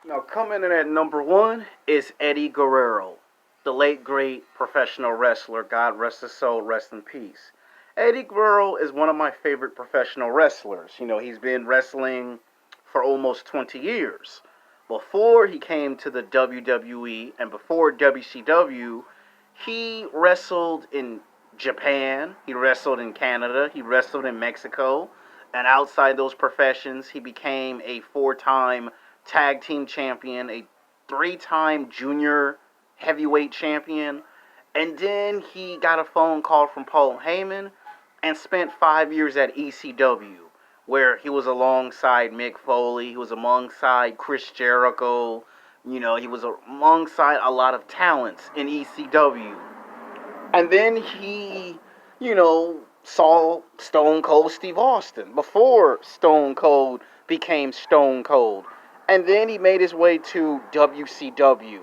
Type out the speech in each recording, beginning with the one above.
Now, coming in at number one is Eddie Guerrero, the late great professional wrestler. God rest his soul, rest in peace. Eddie Guerrero is one of my favorite professional wrestlers. He's been wrestling for almost 20 years. Before he came to the WWE and before WCW, he wrestled in Japan, he wrestled in Canada, he wrestled in Mexico, and outside those professions, he became a four-time tag team champion, a three-time junior heavyweight champion, and then he got a phone call from Paul Heyman and spent 5 years at ECW, where he was alongside Mick Foley, he was alongside Chris Jericho, he was alongside a lot of talents in ECW. And then he, saw Stone Cold Steve Austin before Stone Cold became Stone Cold. And then he made his way to WCW,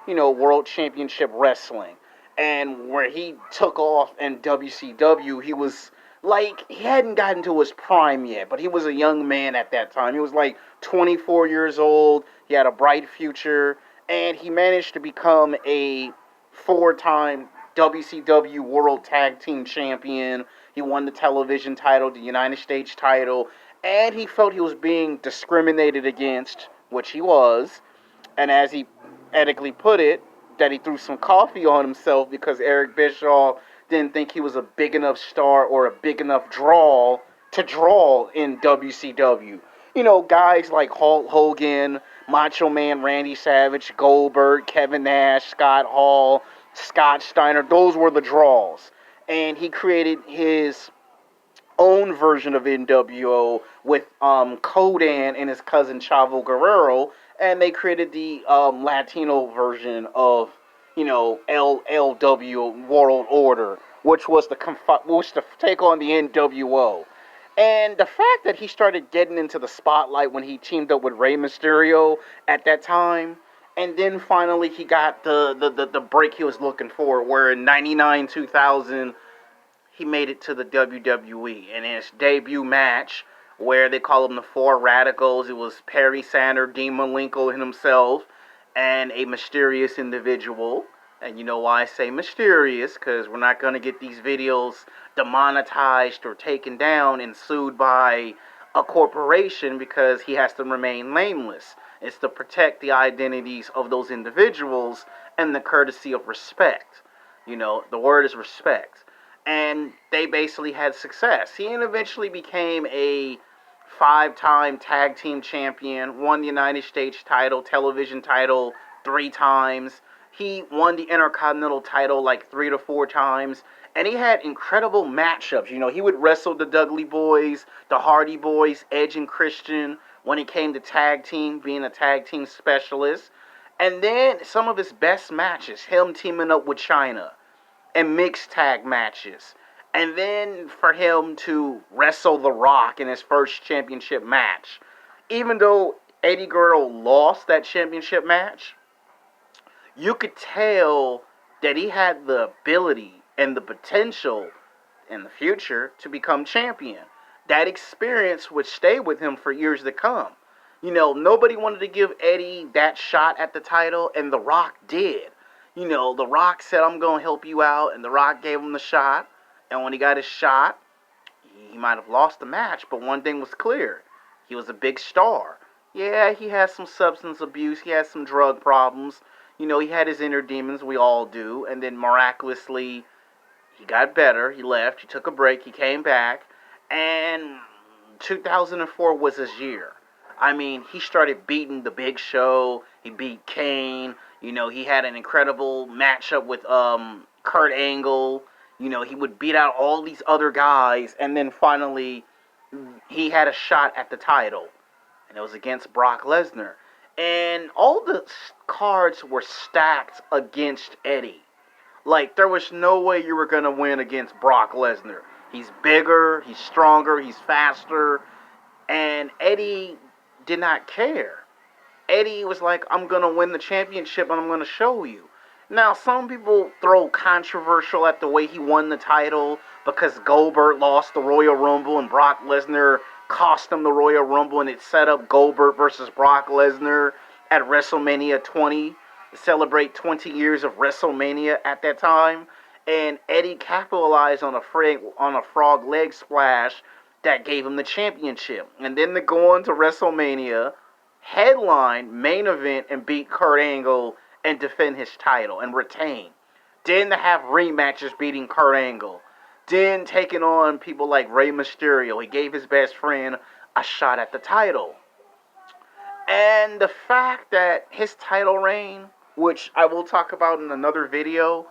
World Championship Wrestling. And where he took off in WCW, he was like, he hadn't gotten to his prime yet, but he was a young man at that time. He was like 24 years old, he had a bright future, and he managed to become a four-time WCW World Tag Team Champion. He won the television title, the United States title, and he felt he was being discriminated against, which he was. And as he ethically put it, that he threw some coffee on himself because Eric Bischoff didn't think he was a big enough star or a big enough draw to draw in WCW. Guys like Hulk Hogan, Macho Man Randy Savage, Goldberg, Kevin Nash, Scott Hall, Scott Steiner, those were the draws. And he created his own version of NWO with Codan and his cousin Chavo Guerrero, and they created the Latino version of LLW World Order, which was to take on the NWO. And the fact that he started getting into the spotlight when he teamed up with Rey Mysterio at that time, and then finally he got the break he was looking for, where in 99 2000 he made it to the WWE. And in his debut match, where they call him the Four Radicals, it was Perry Sander, Dean Malenko himself, and a mysterious individual. And you know why I say mysterious, because we're not going to get these videos demonetized or taken down and sued by a corporation because he has to remain nameless. It's to protect the identities of those individuals and the courtesy of respect. The word is respect. And they basically had success. He eventually became a five-time tag team champion, won the United States title, television title 3 times. He won the Intercontinental title like 3 to 4 times. And he had incredible matchups. He would wrestle the Dudley Boys, the Hardy Boys, Edge and Christian when he came to tag team, being a tag team specialist. And then some of his best matches, him teaming up with China and mixed tag matches. And then for him to wrestle The Rock in his first championship match. Even though Eddie Guerrero lost that championship match, you could tell that he had the ability and the potential in the future to become champion. That experience would stay with him for years to come. Nobody wanted to give Eddie that shot at the title, and The Rock did. The Rock said, I'm going to help you out, and The Rock gave him the shot. And when he got his shot, he might have lost the match, but one thing was clear. He was a big star. Yeah, he had some substance abuse, he had some drug problems. He had his inner demons, we all do, and then miraculously, he got better, he left, he took a break, he came back, and 2004 was his year. I mean, he started beating the Big Show, he beat Kane, he had an incredible matchup with Kurt Angle. He would beat out all these other guys, and then finally, he had a shot at the title, and it was against Brock Lesnar. And all the cards were stacked against Eddie. Like, there was no way you were going to win against Brock Lesnar. He's bigger, he's stronger, he's faster, and Eddie did not care. Eddie was like, I'm going to win the championship and I'm going to show you. Now, some people throw controversial at the way he won the title because Goldberg lost the Royal Rumble and Brock Lesnar cost him the Royal Rumble, and it set up Goldberg versus Brock Lesnar. at WrestleMania 20 to celebrate 20 years of WrestleMania at that time. And Eddie capitalized on a frog leg splash that gave him the championship. And then to go on to WrestleMania, headline, main event, and beat Kurt Angle and defend his title and retain. Then to have rematches beating Kurt Angle. Then taking on people like Rey Mysterio. He gave his best friend a shot at the title. And the fact that his title reign, which I will talk about in another video,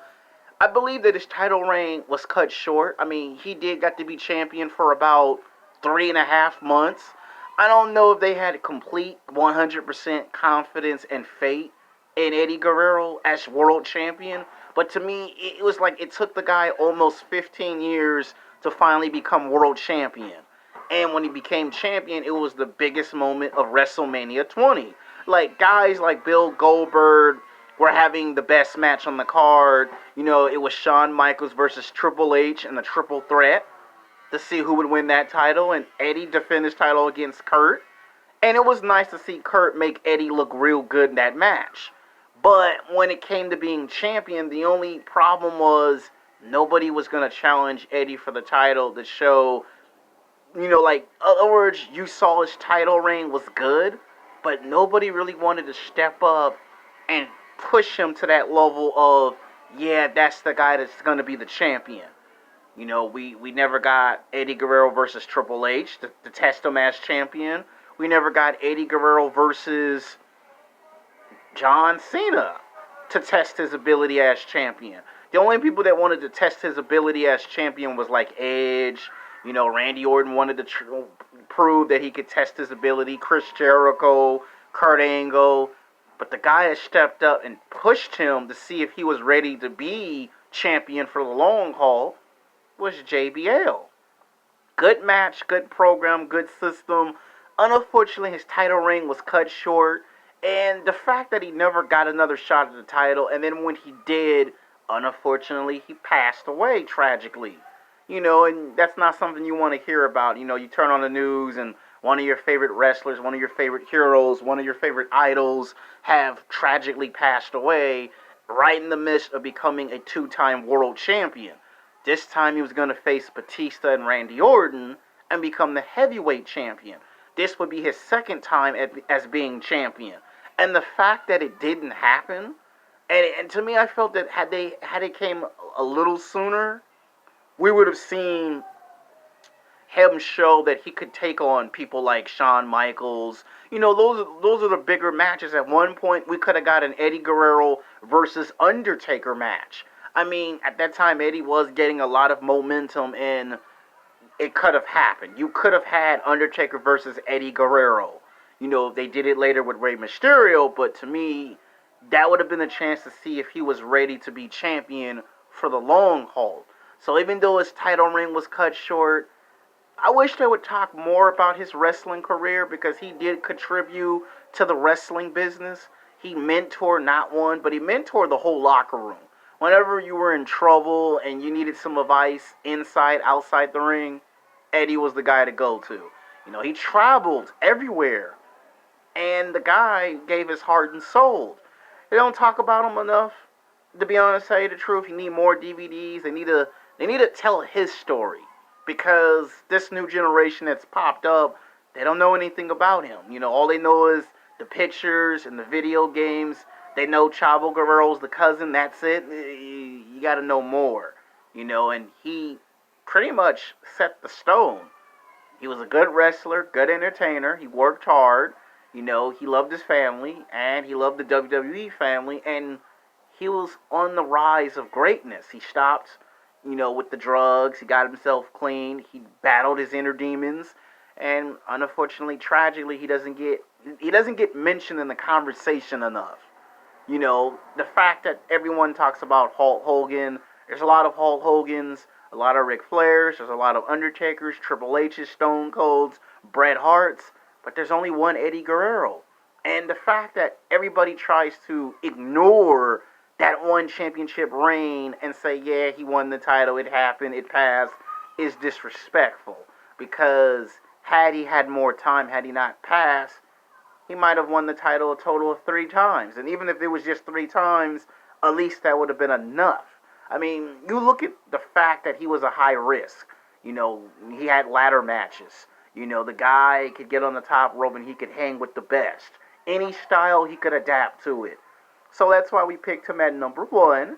I believe that his title reign was cut short. I mean, he did got to be champion for about 3.5 months. I don't know if they had complete 100% confidence and faith in Eddie Guerrero as world champion. But to me, it was like it took the guy almost 15 years to finally become world champion. And when he became champion, it was the biggest moment of WrestleMania 20. Like, guys like Bill Goldberg were having the best match on the card. You know, it was Shawn Michaels versus Triple H in a triple threat to see who would win that title. And Eddie defended his title against Kurt. And it was nice to see Kurt make Eddie look real good in that match. But when it came to being champion, the only problem was nobody was going to challenge Eddie for the title to show, you know, like, in other words, you saw his title reign was good, but nobody really wanted to step up and push him to that level of, yeah, that's the guy that's going to be the champion. You know, we never got Eddie Guerrero versus Triple H to test him as champion. We never got Eddie Guerrero versus John Cena to test his ability as champion. The only people that wanted to test his ability as champion was like Edge. You know, Randy Orton wanted to prove that he could test his ability. Chris Jericho, Kurt Angle. But the guy that stepped up and pushed him to see if he was ready to be champion for the long haul was JBL. Good match, good program, good system. Unfortunately, his title reign was cut short. And the fact that he never got another shot at the title, and then when he did, unfortunately, he passed away tragically. You know, and that's not something you want to hear about. You know, you turn on the news and one of your favorite wrestlers, one of your favorite heroes, one of your favorite idols have tragically passed away right in the midst of becoming a two-time world champion. This time he was going to face Batista and Randy Orton and become the heavyweight champion. This would be his second time as being champion. And the fact that it didn't happen, and to me I felt that had it came a little sooner, we would have seen him show that he could take on people like Shawn Michaels. You know, those are the bigger matches. At one point, we could have got an Eddie Guerrero versus Undertaker match. I mean, at that time, Eddie was getting a lot of momentum, and it could have happened. You could have had Undertaker versus Eddie Guerrero. You know, they did it later with Rey Mysterio, but to me, that would have been a chance to see if he was ready to be champion for the long haul. So even though his title reign was cut short, I wish they would talk more about his wrestling career because he did contribute to the wrestling business. He mentored not one, but he mentored the whole locker room. Whenever you were in trouble and you needed some advice inside, outside the ring, Eddie was the guy to go to. You know, he traveled everywhere. And the guy gave his heart and soul. They don't talk about him enough. To be honest, tell you the truth, you need more DVDs. They need to tell his story. Because this new generation that's popped up, they don't know anything about him. You know, all they know is the pictures and the video games. They know Chavo Guerrero's the cousin, that's it. You got to know more. You know, and he pretty much set the stone. He was a good wrestler, good entertainer. He worked hard. You know, he loved his family, and he loved the WWE family, and he was on the rise of greatness. He stopped, you know, with the drugs. He got himself clean. He battled his inner demons, and unfortunately, tragically, he doesn't get mentioned in the conversation enough. You know, the fact that everyone talks about Hulk Hogan, there's a lot of Hulk Hogans, a lot of Ric Flairs, there's a lot of Undertakers, Triple H's, Stone Colds, Bret Harts, but there's only one Eddie Guerrero. And the fact that everybody tries to ignore that one championship reign and say, yeah, he won the title, it happened, it passed, is disrespectful. Because had he had more time, had he not passed, he might have won the title a total of 3 times. And even if it was just 3 times, at least that would have been enough. I mean, you look at the fact that he was a high risk. You know, he had ladder matches. You know, the guy could get on the top rope and he could hang with the best. Any style, he could adapt to it. So that's why we picked him at number 1.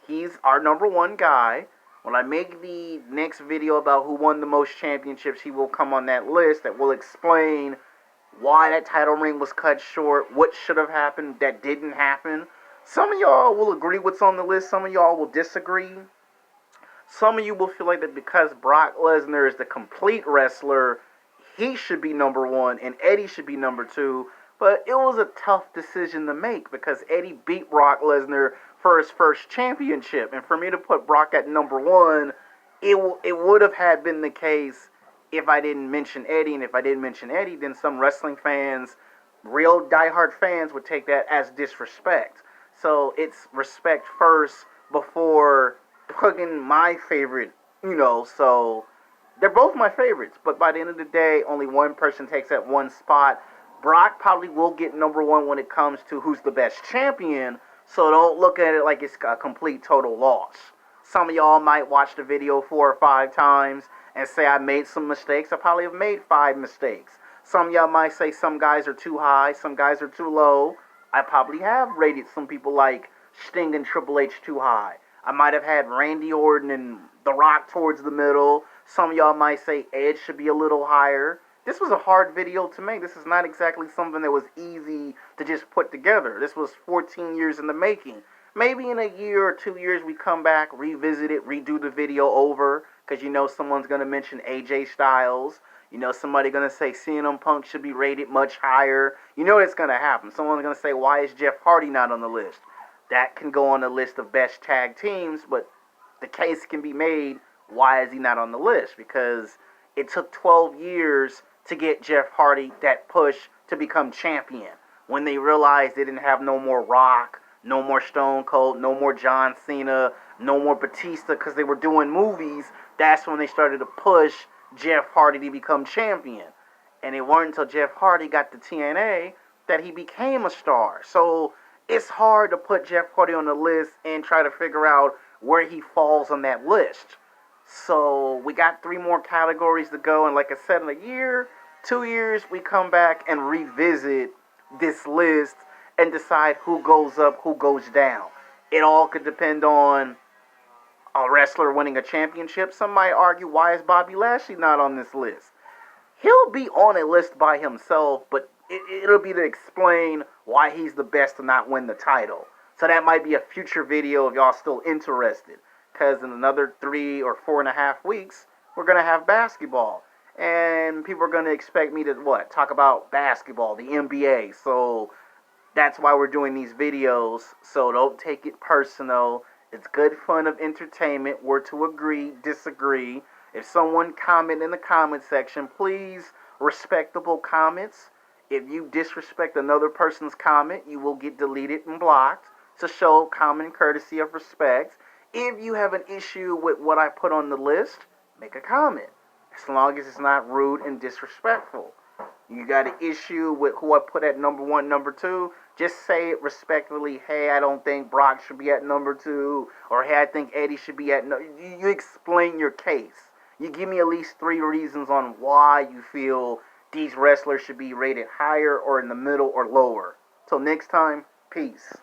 He's our number 1 guy. When I make the next video about who won the most championships, he will come on that list that will explain why that title reign was cut short, what should have happened that didn't happen. Some of y'all will agree what's on the list. Some of y'all will disagree. Some of you will feel like that because Brock Lesnar is the complete wrestler, he should be number 1 and Eddie should be number 2. But it was a tough decision to make because Eddie beat Brock Lesnar for his first championship. And for me to put Brock at number 1, it would have had been the case if I didn't mention Eddie. And if I didn't mention Eddie, then some wrestling fans, real diehard fans, would take that as disrespect. So it's respect first before picking my favorite, so they're both my favorites. But by the end of the day, only one person takes that one spot. Brock probably will get number 1 when it comes to who's the best champion, so don't look at it like it's a complete total loss. Some of y'all might watch the video 4 or 5 times and say I made some mistakes. I probably have made 5 mistakes. Some of y'all might say some guys are too high, some guys are too low. I probably have rated some people like Sting and Triple H too high. I might have had Randy Orton and The Rock towards the middle. Some of y'all might say Edge should be a little higher. This was a hard video to make. This is not exactly something that was easy to just put together. This was 14 years in the making. Maybe in a year or 2 years we come back, revisit it, redo the video over, because someone's going to mention AJ Styles. Somebody going to say CM Punk should be rated much higher. It's going to happen. Someone's going to say, why is Jeff Hardy not on the list? That can go on the list of best tag teams, but the case can be made, why is he not on the list? Because it took 12 years to get Jeff Hardy that push to become champion. When they realized they didn't have no more Rock, no more Stone Cold, no more John Cena, no more Batista, because they were doing movies, that's when they started to push Jeff Hardy to become champion. And it wasn't until Jeff Hardy got the TNA that he became a star. So it's hard to put Jeff Hardy on the list and try to figure out where he falls on that list. So we got 3 more categories to go, and like I said, in a year, 2 years, we come back and revisit this list and decide who goes up, who goes down. It all could depend on a wrestler winning a championship. Some might argue, why is Bobby Lashley not on this list? He'll be on a list by himself, but it'll be to explain why he's the best to not win the title. So that might be a future video if y'all still interested. Because in another 3 or 4.5 weeks, we're going to have basketball. And people are going to expect me to, talk about basketball, the NBA. So that's why we're doing these videos. So don't take it personal. It's good fun of entertainment. We're to agree, disagree. If someone comment in the comment section, please, respectable comments. If you disrespect another person's comment, you will get deleted and blocked to show common courtesy of respect. If you have an issue with what I put on the list, make a comment. As long as it's not rude and disrespectful. You got an issue with who I put at number 1, number 2, just say it respectfully. Hey, I don't think Brock should be at number 2. Or hey, I think Eddie should be at You explain your case. You give me at least 3 reasons on why you feel these wrestlers should be rated higher or in the middle or lower. Till next time, peace.